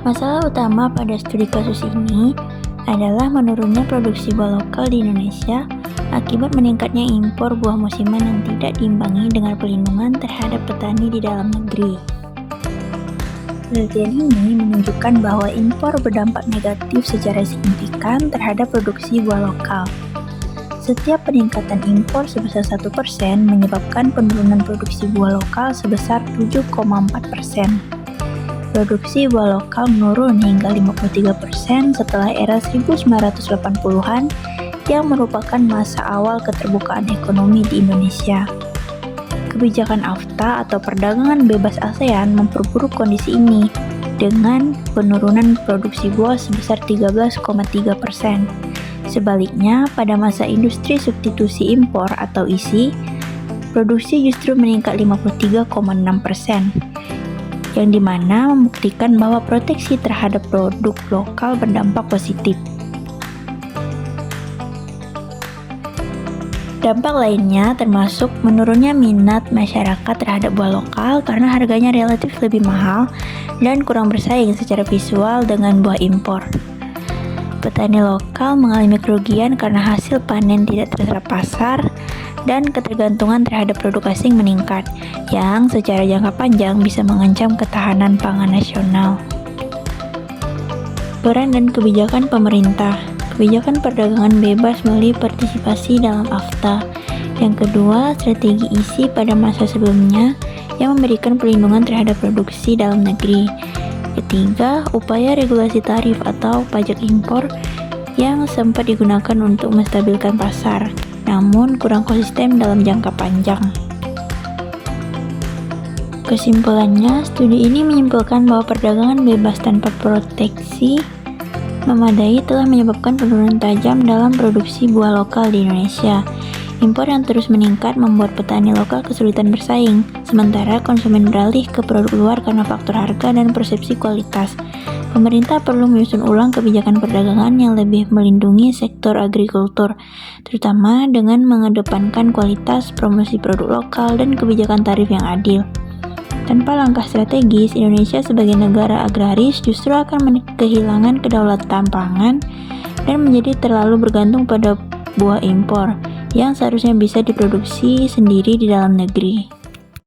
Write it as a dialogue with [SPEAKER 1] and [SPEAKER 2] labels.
[SPEAKER 1] Masalah utama pada studi kasus ini adalah menurunnya produksi buah lokal di Indonesia akibat meningkatnya impor buah musiman yang tidak diimbangi dengan pelindungan terhadap petani di dalam negeri. Penelitian ini menunjukkan bahwa impor berdampak negatif secara signifikan terhadap produksi buah lokal. Setiap peningkatan impor sebesar 1% menyebabkan penurunan produksi buah lokal sebesar 7,4%. Produksi buah lokal menurun hingga 53% setelah era 1980-an yang merupakan masa awal keterbukaan ekonomi di Indonesia. Kebijakan AFTA atau perdagangan bebas ASEAN memperburuk kondisi ini dengan penurunan produksi buah sebesar 13,3%. Sebaliknya, pada masa industri substitusi impor atau ISI, produksi justru meningkat 53,6%, yang dimana membuktikan bahwa proteksi terhadap produk lokal berdampak positif. Dampak lainnya termasuk menurunnya minat masyarakat terhadap buah lokal karena harganya relatif lebih mahal dan kurang bersaing secara visual dengan buah impor. Petani lokal mengalami kerugian karena hasil panen tidak terserap pasar dan ketergantungan terhadap produk asing meningkat, yang secara jangka panjang bisa mengancam ketahanan pangan nasional. Peran dan kebijakan pemerintah. Kebijakan perdagangan bebas melalui partisipasi dalam AFTA. Yang kedua, strategi ISI pada masa sebelumnya yang memberikan perlindungan terhadap produksi dalam negeri. Ketiga, upaya regulasi tarif atau pajak impor yang sempat digunakan untuk menstabilkan pasar, namun kurang konsisten dalam jangka panjang. Kesimpulannya, studi ini menyimpulkan bahwa perdagangan bebas tanpa proteksi memadai telah menyebabkan penurunan tajam dalam produksi buah lokal di Indonesia. Impor yang terus meningkat membuat petani lokal kesulitan bersaing, sementara konsumen beralih ke produk luar karena faktor harga dan persepsi kualitas. Pemerintah perlu menyusun ulang kebijakan perdagangan yang lebih melindungi sektor agrikultur, terutama dengan mengedepankan kualitas, promosi produk lokal, dan kebijakan tarif yang adil. Tanpa langkah strategis, Indonesia sebagai negara agraris justru akan kehilangan kedaulatan pangan dan menjadi terlalu bergantung pada buah impor yang seharusnya bisa diproduksi sendiri di dalam negeri.